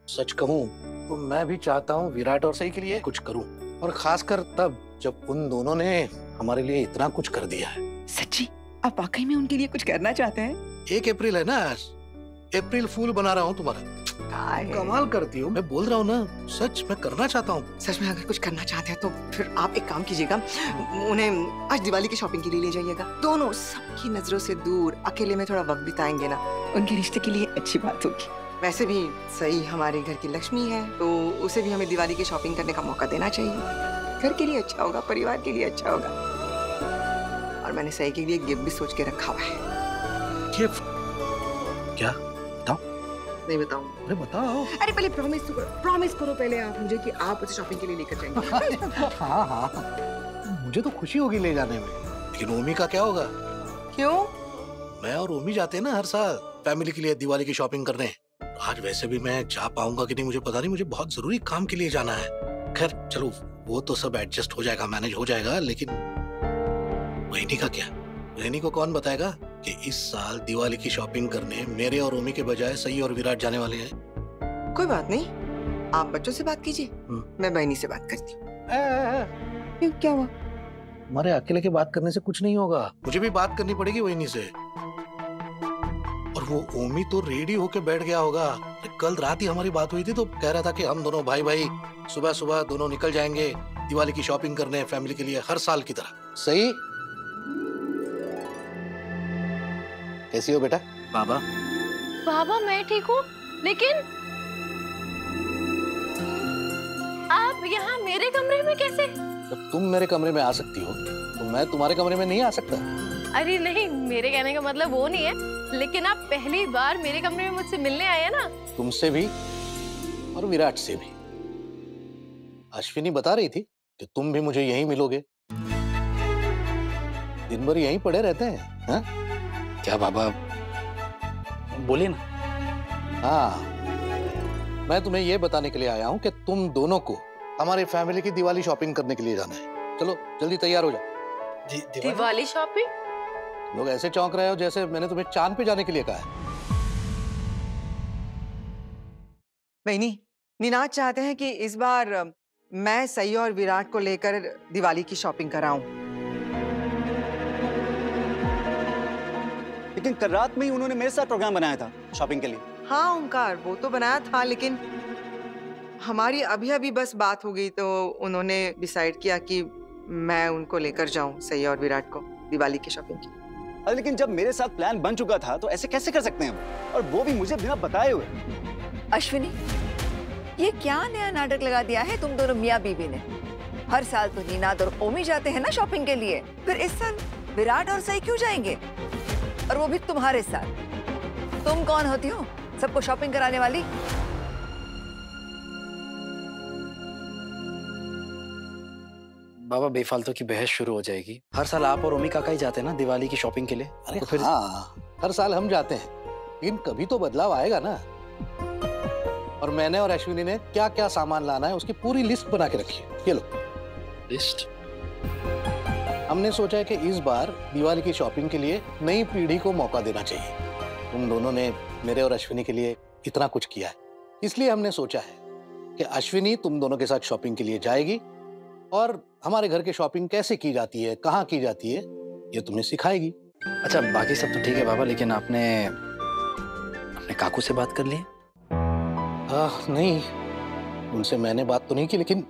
सच कहूँ तो मैं भी चाहता हूँ विराट और सही के लिए कुछ करूँ, और खासकर तब जब उन दोनों ने हमारे लिए इतना कुछ कर दिया है। सच्ची आप वाकई में उनके लिए कुछ करना चाहते हैं? 1 अप्रैल है ना आज, अप्रैल फूल बना रहा हूँ तुम्हारा। कमाल करती हो, मैं बोल रहा हूँ ना, सच मैं करना चाहता हूँ। सच में अगर कुछ करना चाहते हैं तो फिर आप एक काम कीजिएगा, उन्हें आज दिवाली की शॉपिंग के लिए ले जाइएगा। दोनों सबकी नजरों से दूर अकेले में थोड़ा वक्त बिताएंगे ना, उनके रिश्ते के लिए अच्छी बात होगी। वैसे भी सही हमारे घर की लक्ष्मी है, तो उसे भी हमें दिवाली की शॉपिंग करने का मौका देना चाहिए। घर के लिए अच्छा होगा, परिवार के लिए अच्छा होगा। और मैंने सही के लिए गिफ्ट भी सोच के रखा हुआ है। गिफ्ट? क्या? नहीं बताऊं? अरे बताओ। अरे पहले प्रॉमिस करो पहले आप मुझे कि आप उसे शॉपिंग के लिए लेकर जाएंगे। हाँ हाँ, मुझे तो खुशी होगी ले जाने में, लेकिन ओमी का क्या होगा? क्यों? मैं और ओमी जाते हैं ना हर साल फैमिली के लिए दिवाली की शॉपिंग करने। आज वैसे भी मैं जा पाऊंगा कि नहीं मुझे पता नहीं, मुझे बहुत जरूरी काम के लिए जाना है। खैर चलो वो तो सब एडजस्ट हो जाएगा, मैनेज हो जाएगा, लेकिन वहीनी का क्या? वहीनी को कौन बताएगा कि इस साल दिवाली की शॉपिंग करने मेरे और ओमी के बजाय सही और विराट जाने वाले हैं? कोई बात नहीं, आप बच्चों से बात कीजिए, मैं बहनी से बात करती हूँ। क्या हुआ? हमारे अकेले के बात करने से कुछ नहीं होगा, मुझे भी बात करनी पड़ेगी वहीनी से। और वो ओमी तो रेडी होके बैठ गया होगा। कल रात ही हमारी बात हुई थी तो कह रहा था कि हम दोनों भाई भाई सुबह सुबह दोनों निकल जाएंगे दिवाली की शॉपिंग करने फैमिली के लिए, हर साल की तरह। सही? कैसी हो बेटा? बाबा मैं ठीक हूँ, लेकिन आप यहाँ मेरे कमरे में कैसे? जब तुम मेरे कमरे में आ सकती हो तो मैं तुम्हारे कमरे में नहीं आ सकता? अरे नहीं, मेरे कहने का मतलब वो नहीं है, लेकिन आप पहली बार मेरे कमरे में मुझसे मिलने आए हैं ना। तुमसे भी और विराट से भी। अश्विनी बता रही थी कि तुम भी मुझे यहीं मिलोगे, दिन भर यहीं पड़े रहते हैं। हा? क्या बाबा बोलिए ना। हाँ, मैं तुम्हें यह बताने के लिए आया हूँ कि तुम दोनों को हमारी फैमिली की दिवाली शॉपिंग करने के लिए जाना है। चलो जल्दी तैयार हो जाओ। दिवाली शॉपिंग? लोग ऐसे चौंक रहे हो जैसे मैंने तुम्हें चांद पे जाने के लिए कहा है। बहनी, निनाद चाहते हैं कि इस बार मैं सई और विराट को लेकर दिवाली की शॉपिंग कराऊं। लेकिन कल रात में ही उन्होंने मेरे साथ प्रोग्राम बनाया था शॉपिंग के लिए। हाँ ओंकार, वो तो बनाया था, लेकिन हमारी अभी अभी बस बात हो गई तो उन्होंने डिसाइड किया कि मैं उनको लेकर जाऊं सई और विराट को दिवाली की शॉपिंग की। अरे लेकिन जब मेरे साथ प्लान बन चुका था तो ऐसे कैसे कर सकते हैं, और वो भी मुझे बिना बताए हुए। अश्विनी, ये क्या नया नाटक लगा दिया है तुम दोनों मियाँ बीवी ने? हर साल तो निनाद और ओमी जाते हैं ना शॉपिंग के लिए, फिर इस साल विराट और सई क्यों जाएंगे, और वो भी तुम्हारे साथ? तुम कौन होती हो सबको शॉपिंग कराने वाली? बाबा बेफालतू की बहस शुरू हो जाएगी। हर साल आप और ओमी काका ही जाते हैं ना दिवाली की शॉपिंग के लिए। अरे तो फिर हाँ, हर साल हम जाते हैं, लेकिन कभी तो बदलाव आएगा ना। और मैंने और अश्विनी ने क्या क्या सामान लाना है उसकी पूरी लिस्ट बना के रखी है। ये लो लिस्ट। हमने सोचा है कि इस बार दिवाली की शॉपिंग के लिए नई पीढ़ी को मौका देना चाहिए। तुम दोनों ने मेरे और अश्विनी के लिए इतना कुछ किया है, इसलिए हमने सोचा है कि अश्विनी तुम दोनों के साथ शॉपिंग के लिए जाएगी और हमारे घर की शॉपिंग कैसे की जाती है, कहाँ की जाती है, ये तुम्हें सिखाएगी। अच्छा बाकी सब तो ठीक है बाबा, लेकिन आपने अपने काकू से बात कर ली? नहीं, उनसे मैंने बात तो नहीं की, लेकिन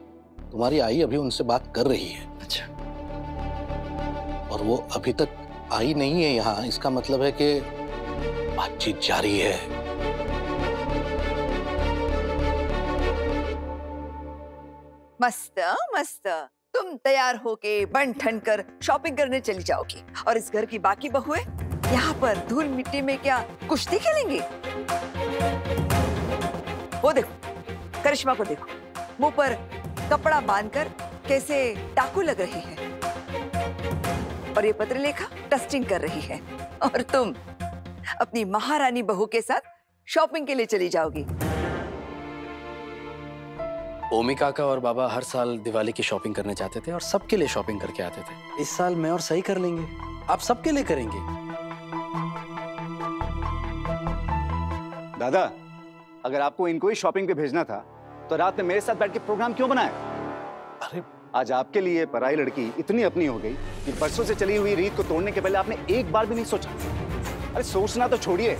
तुम्हारी आई अभी उनसे बात कर रही है। अच्छा। और वो अभी तक आई नहीं है यहाँ, इसका मतलब है कि बातचीत जारी है। मस्त मस्त, तुम तैयार होके बन ठन कर शॉपिंग करने चली जाओगी, और इस घर की बाकी बहुएं यहाँ पर धूल मिट्टी में क्या कुश्ती खेलेंगी? वो देखो, करिश्मा को देखो, मुंह पर कपड़ा बांधकर कैसे डाकू लग रही है, और ये पत्रलेखा टेस्टिंग कर रही है, और तुम अपनी महारानी बहू के साथ शॉपिंग के लिए चली जाओगी। ओमी काका और बाबा हर साल दिवाली की शॉपिंग करने जाते थे और सबके लिए शॉपिंग करके आते थे। इस साल मैं और सही कर लेंगे, आप सबके लिए करेंगे। दादा, अगर आपको इनको ही शॉपिंग पे भेजना था तो रात में मेरे साथ बैठ के प्रोग्राम क्यों बनाया? अरे आज आपके लिए पराई लड़की इतनी अपनी हो गई कि परसों से चली हुई रीत को तोड़ने के पहले आपने एक बार भी नहीं सोचा। अरे सोचना तो छोड़िए,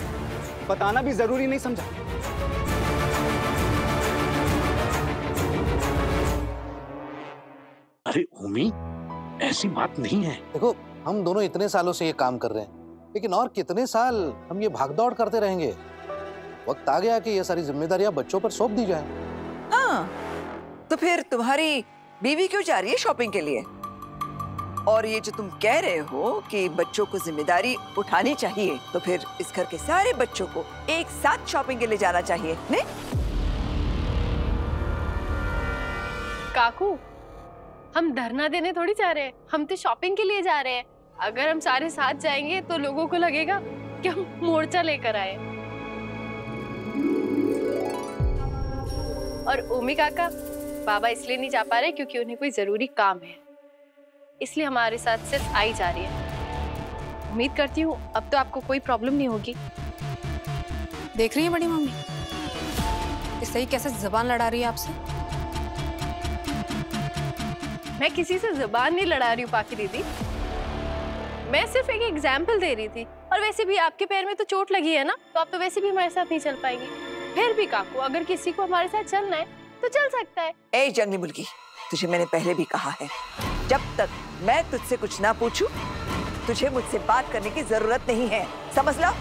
बताना भी जरूरी नहीं समझा। अरे ओमी, ऐसी बात नहीं है। देखो, हम दोनों इतने सालों से ये काम कर रहे हैं, लेकिन और कितने साल हम ये भागदौड़ करते रहेंगे? वक्त आ गया कि ये सारी जिम्मेदारियां बच्चों पर सौंप दी जाए। हाँ, तो फिर तुम्हारी बीवी क्यों जा रही है शॉपिंग के लिए? और ये जो तुम कह रहे हो कि बच्चों को जिम्मेदारी उठानी चाहिए, तो फिर इस घर के सारे बच्चों को एक साथ शॉपिंग के लिए जाना चाहिए, नहीं? काकू, हम धरना देने थोड़ी जा रहे हैं, हम तो शॉपिंग के लिए जा रहे हैं। अगर हम सारे साथ जाएंगे तो लोगों को लगेगा कि हम मोर्चा लेकर आए। और ओमी काका, बाबा इसलिए नहीं जा पा रहे क्योंकि उन्हें कोई जरूरी काम है, इसलिए हमारे साथ सिर्फ आई जा रही है। उम्मीद करती हूँ अब तो आपको कोई प्रॉब्लम नहीं होगी। देख रही है बड़ी मम्मी, सही कैसे जबान लड़ा रही है आपसे। मैं किसी से जुबान नहीं लड़ा रही हूँ पाकी दीदी, मैं सिर्फ एक एग्जाम्पल दे रही थी। और वैसे भी आपके पैर में तो चोट लगी है ना, तो आप तो वैसे भी हमारे साथ नहीं चल पाएंगी। फिर भी काकू, अगर किसी को हमारे साथ चलना है तो चल सकता है। ए जंगली मुर्गी, तुझे मैंने पहले भी कहा है, जब तक मैं तुझसे कुछ ना पूछूं, तुझे मुझसे बात करने की जरूरत नहीं है, समझ लो।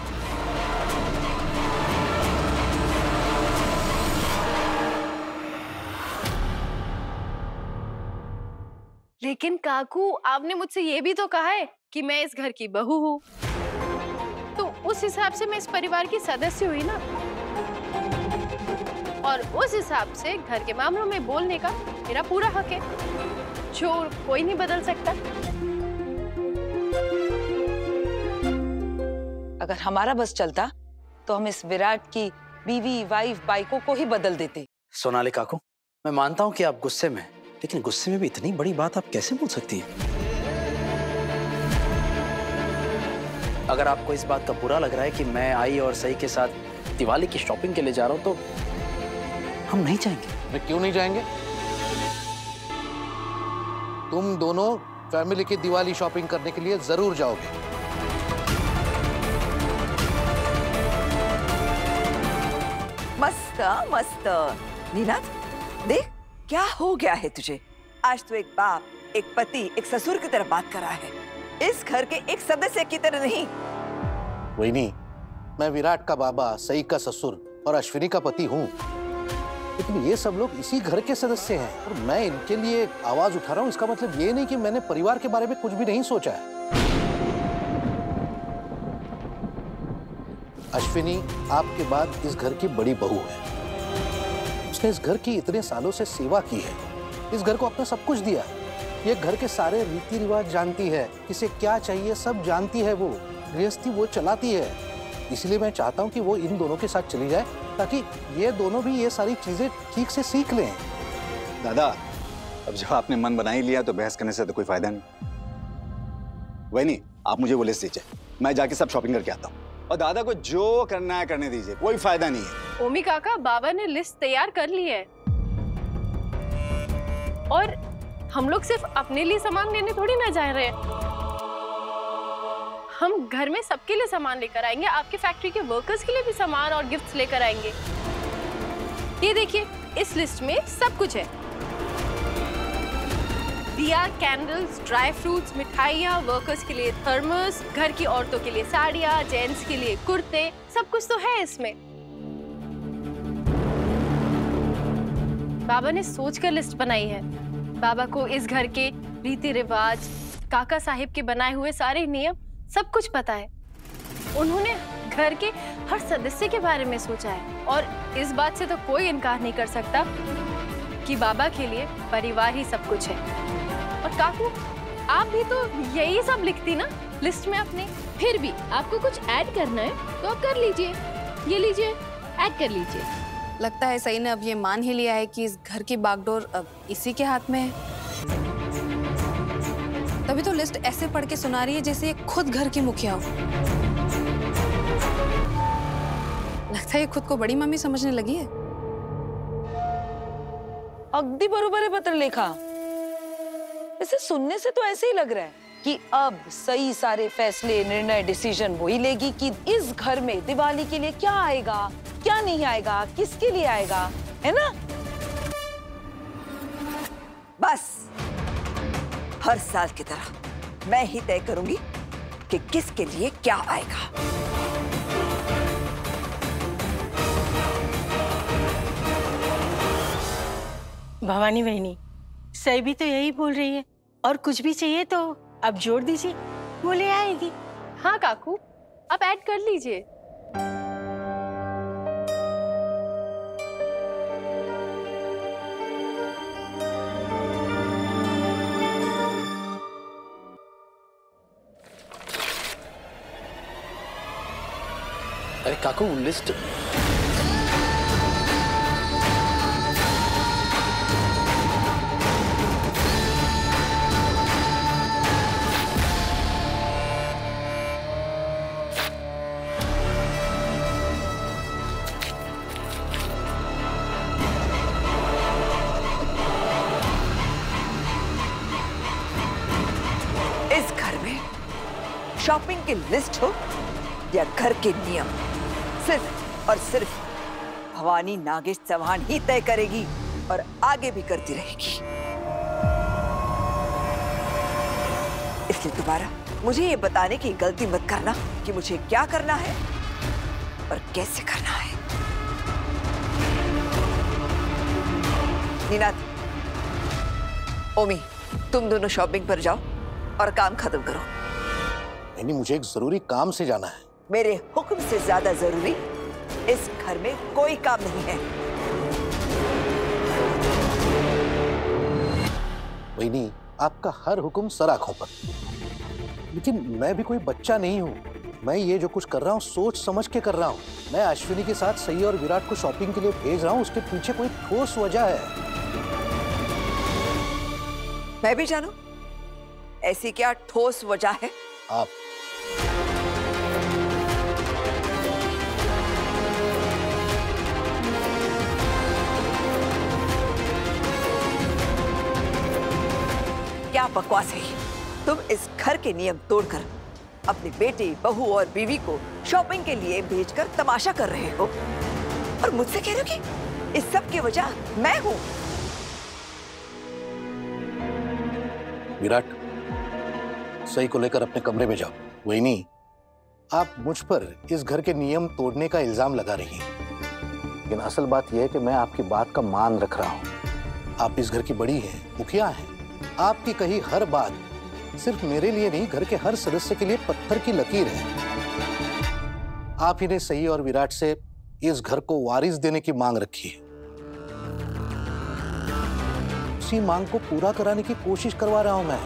लेकिन काकू, आपने मुझसे ये भी तो कहा है कि मैं इस घर की बहू हूँ, तो उस हिसाब से मैं इस परिवार की सदस्य हुई ना, और उस हिसाब से घर के मामलों में बोलने का मेरा पूरा हक है, जो कोई नहीं बदल सकता। अगर हमारा बस चलता तो हम इस विराट की बीवी, वाइफ, बाइकों को ही बदल देते। सोनाली काकू, मैं मानता हूँ कि आप गुस्से में, लेकिन गुस्से में भी इतनी बड़ी बात आप कैसे बोल सकती हैं? अगर आपको इस बात का बुरा लग रहा है कि मैं आई और सई के साथ दिवाली की शॉपिंग के लिए जा रहा हूं, तो हम नहीं जाएंगे। मैं क्यों नहीं जाएंगे? तुम दोनों फैमिली की दिवाली शॉपिंग करने के लिए जरूर जाओगे। मस्त मस्त। नीनाद, देख क्या हो गया है तुझे। आज तो एक बाप, एक पति, एक ससुर की तरह बात कर रहा है, इस घर के एक सदस्य की तरह नहीं। वही नहीं, मैं विराट का बाबा, सई का ससुर और अश्विनी का पति हूँ, लेकिन ये सब लोग इसी घर के सदस्य हैं और मैं इनके लिए आवाज उठा रहा हूँ। इसका मतलब ये नहीं कि मैंने परिवार के बारे में कुछ भी नहीं सोचा है। अश्विनी आपके बाद इस घर की बड़ी बहू है, उसने इस घर की इतने सालों से सेवा की है, इस घर को अपना सब कुछ दिया है। ये घर के सारे रीति रिवाज जानती है, किसे क्या चाहिए सब जानती है, वो गृहस्थी वो चलाती है। इसलिए मैं चाहता हूँ कि वो इन दोनों के साथ चली जाए, ताकि ये दोनों भी ये सारी चीजें ठीक से सीख लें। दादा, अब जब आपने मन बना ही लिया तो बहस करने से तो कोई फायदा नहीं। वही नहीं, आप मुझे वो लिस्ट दीजिए, मैं जाके सब शॉपिंग करके आता हूँ, और दादा को जो करना है करने दीजिए, कोई फायदा नहीं है। ओमी काका, बाबा ने लिस्ट तैयार कर ली है और हम लोग सिर्फ अपने लिए सामान लेने थोड़ी ना जा रहे हैं, हम घर में सबके लिए सामान लेकर आएंगे। आपके फैक्ट्री के वर्कर्स के लिए भी सामान और गिफ्ट्स लेकर आएंगे। ये देखिए, इस लिस्ट में सब कुछ है। दिया, कैंडल्स, ड्राई फ्रूट्स, मिठाइयाँ, वर्कर्स के लिए थर्मस, घर की औरतों के लिए साड़ियाँ, जेंट्स के लिए कुर्ते, सब कुछ तो है इसमें। बाबा ने सोचकर लिस्ट बनाई है। बाबा को इस घर के रीति रिवाज, काका साहिब के बनाए हुए सारे नियम, सब कुछ पता है। उन्होंने घर के हर सदस्य के बारे में सोचा है और इस बात से तो कोई इनकार नहीं कर सकता कि बाबा के लिए परिवार ही सब कुछ है। और काकू, आप भी तो यही सब लिखती ना लिस्ट में अपने। फिर भी आपको कुछ ऐड करना है तो आप कर लीजिए, ये लीजिए, ऐड कर लीजिए। लगता है सही ने अब ये मान ही लिया है कि इस घर की बागडोर अब इसी के हाथ में है। तभी तो लिस्ट ऐसे पढ़ के सुना रही है जैसे ये खुद घर की मुखिया हो। लगता है ये खुद को बड़ी मम्मी समझने लगी है। अगदी बरोबर है पत्र लेखा। इसे सुनने से तो ऐसे ही लग रहा है कि अब सही सारे फैसले, निर्णय, डिसीजन वही लेगी कि इस घर में दिवाली के लिए क्या आएगा, क्या नहीं आएगा, किसके लिए आएगा, है ना? बस हर साल की तरह मैं ही तय करूंगी कि किसके लिए क्या आएगा। भवानी बहनी, सही भी तो यही बोल रही है, और कुछ भी चाहिए तो अब जोड़ दीजिए, वो ले आएगी। हाँ काकू, आप ऐड कर लीजिए। अरे काकू, लिस्ट इस घर में शॉपिंग की लिस्ट हो या घर के नियम, सिर्फ और सिर्फ भवानी नागेश चौहान ही तय करेगी और आगे भी करती रहेगी। इसलिए दोबारा मुझे ये बताने की गलती मत करना कि मुझे क्या करना है और कैसे करना है। नीनाद, ओमी, तुम दोनों शॉपिंग पर जाओ और काम खत्म करो। नहीं, मुझे एक जरूरी काम से जाना है। मेरे हुक्म से ज्यादा जरूरी इस घर में कोई काम नहीं है। वहीनी, आपका हर हुक्म सर आंखों पर, लेकिन मैं भी कोई बच्चा नहीं हूँ। मैं ये जो कुछ कर रहा हूँ सोच समझ के कर रहा हूँ। मैं अश्विनी के साथ सई और विराट को शॉपिंग के लिए भेज रहा हूँ, उसके पीछे कोई ठोस वजह है। मैं भी जानूं ऐसी क्या ठोस वजह है? आप क्या बकवास है ये? तुम इस घर के नियम तोड़कर अपने बेटे, बहू और बीवी को शॉपिंग के लिए भेजकर तमाशा कर रहे हो और मुझसे कह रहे हो कि इस सब की वजह मैं हूं। विराट, सई को लेकर अपने कमरे में जाओ। वहीनी, आप मुझ पर इस घर के नियम तोड़ने का इल्जाम लगा रही हैं, लेकिन असल बात यह है कि मैं आपकी बात का मान रख रहा हूं। आप इस घर की बड़ी हैं, मुखिया हैं। आपकी कही हर बात सिर्फ मेरे लिए नहीं, घर के हर सदस्य के लिए पत्थर की लकीर है। आप ही ने सई और विराट से इस घर को वारिस देने की मांग रखी है। उसी मांग को पूरा कराने की कोशिश करवा रहा हूं मैं।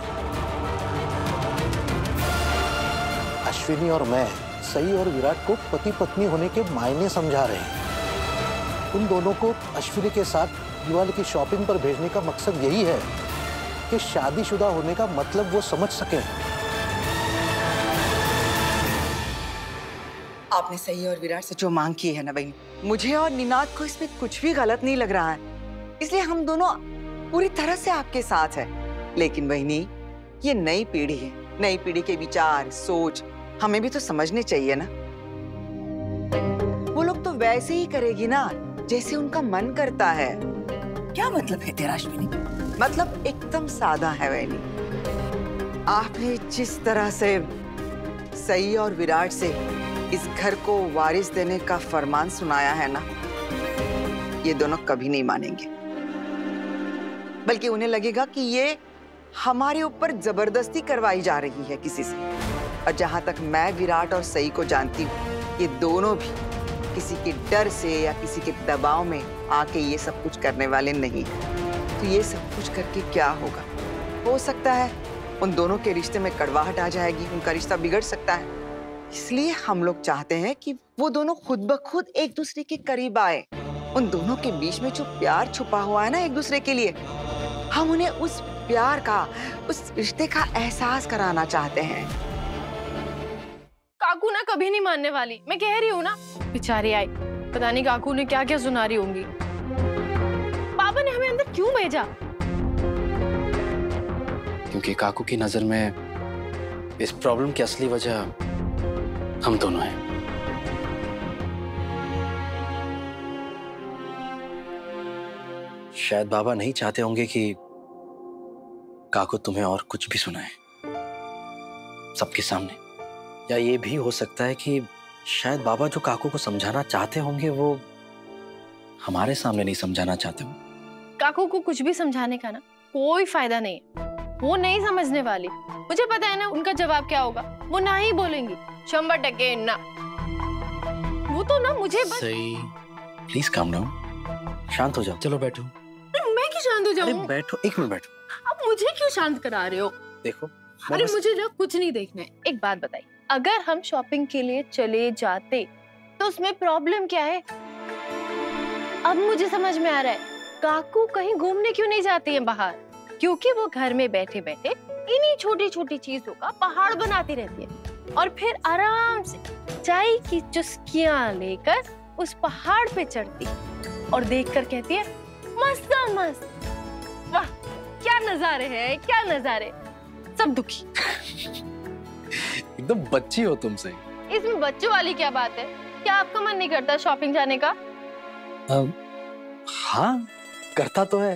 अश्विनी और मैं सई और विराट को पति पत्नी होने के मायने समझा रहे हैं। उन दोनों को अश्विनी के साथ दिवाली की शॉपिंग पर भेजने का मकसद यही है कि शादीशुदा होने का मतलब वो समझ सके। आपने सई और विराट से जो मांग की है ना बहन, मुझे और निनाद को इसमें कुछ भी गलत नहीं लग रहा है, इसलिए हम दोनों पूरी तरह से आपके साथ हैं। लेकिन बहनी, ये नई पीढ़ी है, नई पीढ़ी के विचार, सोच हमें भी तो समझने चाहिए ना। वो लोग तो वैसे ही करेगी ना जैसे उनका मन करता है। क्या मतलब है तेरा अश्विनी? मतलब एकदम सादा है वैनी। आपने जिस तरह से सई और विराट से इस घर को वारिस देने का फरमान सुनाया है ना, ये दोनों कभी नहीं मानेंगे। बल्कि उन्हें लगेगा कि ये हमारे ऊपर जबरदस्ती करवाई जा रही है किसी से। और जहां तक मैं विराट और सई को जानती हूँ, ये दोनों भी किसी के डर से या किसी के दबाव में आके ये सब कुछ करने वाले नहीं। तो ये सब कुछ करके क्या होगा? हो सकता है उन दोनों के रिश्ते में कड़वाहट आ जाएगी, उनका रिश्ता बिगड़ सकता है। इसलिए हम लोग चाहते हैं कि वो दोनों खुद ब खुद एक दूसरे के करीब आए। उन दोनों के बीच में जो प्यार छुपा हुआ है ना एक दूसरे के लिए, हम उन्हें उस प्यार का, उस रिश्ते का एहसास कराना चाहते हैं। काकू ना कभी नहीं मानने वाली, मैं कह रही हूँ ना। बेचारी आई, पता नहीं काकू ने क्या क्या सुना रही होंगी। पापा ने हमें अंदर क्यों भेजा? क्योंकि काकू की नजर में इस प्रॉब्लम की असली वजह हम दोनों हैं। शायद बाबा नहीं चाहते होंगे कि काकू तुम्हें और कुछ भी सुनाए सबके सामने, या ये भी हो सकता है कि शायद बाबा जो काकू को समझाना चाहते होंगे वो हमारे सामने नहीं समझाना चाहते होंगे। काकू को कुछ भी समझाने का ना कोई फायदा नहीं है, वो नहीं समझने वाली। मुझे पता है ना उनका जवाब क्या होगा, वो ना ही बोलेंगी, 100% ना। वो तो ना मुझे बस... सही, प्लीज काम डाउन, शांत हो जाओ। चलो बैठो। मैं क्यों शांत हो जाऊं? अरे बैठो, एक मिनट बैठो। अब मुझे क्यों शांत करा रहे हो? देखो, अरे मुझे ना कुछ नहीं देखना है। एक बात बताइए, अगर हम शॉपिंग के लिए चले जाते तो उसमें प्रॉब्लम क्या है? अब मुझे समझ में आ रहा है, काकू कहीं घूमने क्यों नहीं जाती हैं बाहर, क्योंकि वो घर में बैठे बैठे इन्हीं छोटी छोटी चीजों का पहाड़ बनाती रहती है और फिर आराम से चाय की चुस्कियां लेकर उस पहाड़ पे चढ़ती और देखकर कहती है मस्त मस्त, वाह क्या नजारे हैं, क्या नजारे। सब दुखी। एकदम बच्ची हो तुमसे। इसमें बच्चों वाली क्या बात है? क्या आपका मन नहीं करता शॉपिंग जाने का? हाँ करता तो है।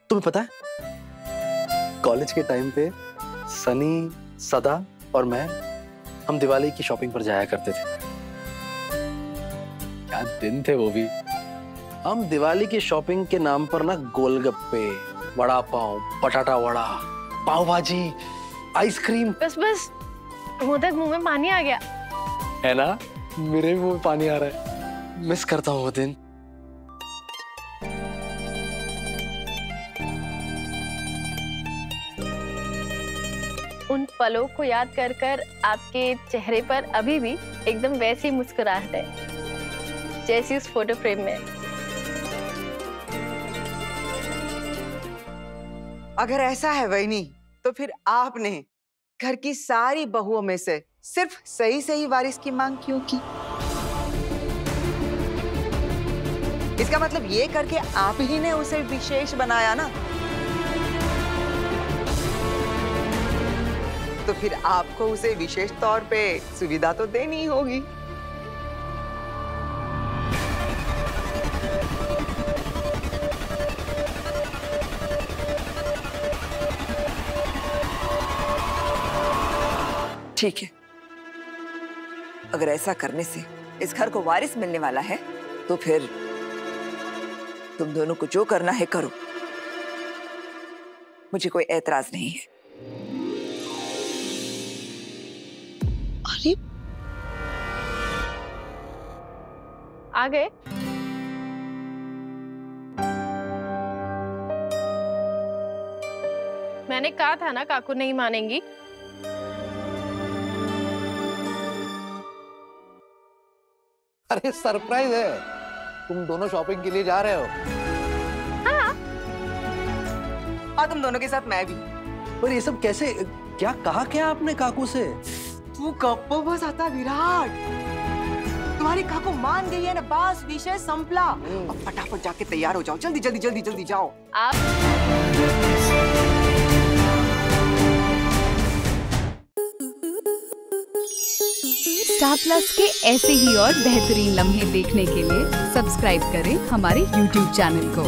तुम्हें पता है कॉलेज के टाइम पे सनी, सदा और मैं हम दिवाली की शॉपिंग पर जाया करते थे। क्या दिन थे वो भी। हम दिवाली की शॉपिंग के नाम पर ना गोलगप्पे, वड़ा पाव, बटाटा वड़ा, पाव भाजी, आइसक्रीम। बस बस मोदक मुंह में पानी आ गया है ना, मेरे मुंह में पानी आ रहा है। मिस करता हूँ वो दिन। उन पलों को याद कर कर आपके चेहरे पर अभी भी एकदम वैसी मुस्कुराहट है जैसी उस फोटो फ्रेम में। अगर ऐसा है वैनी, तो फिर आपने घर की सारी बहुओं में से सिर्फ सही सही वारिस की मांग क्यों की? इसका मतलब ये करके आप ही ने उसे विशेष बनाया ना, तो फिर आपको उसे विशेष तौर पे सुविधा तो देनी ही होगी। ठीक है, अगर ऐसा करने से इस घर को वारिस मिलने वाला है तो फिर तुम दोनों को जो करना है करो, मुझे कोई एतराज नहीं है। अरे आ गए? मैंने कहा था ना काकू नहीं मानेंगी। अरे सरप्राइज है, तुम दोनों शॉपिंग के लिए जा रहे हो? हाँ। और तुम दोनों के साथ मैं भी। पर ये सब कैसे, क्या कहा क्या आपने काकू से? तू गप्पो बस आता विराट, तुम्हारी काकू मान गई है ना, बस विषय संपला। अब फटाफट जाके तैयार हो जाओ, जल्दी जल्दी जल्दी जल्दी जाओ। आप स्टार प्लस के ऐसे ही और बेहतरीन लम्हे देखने के लिए सब्सक्राइब करें हमारे YouTube चैनल को।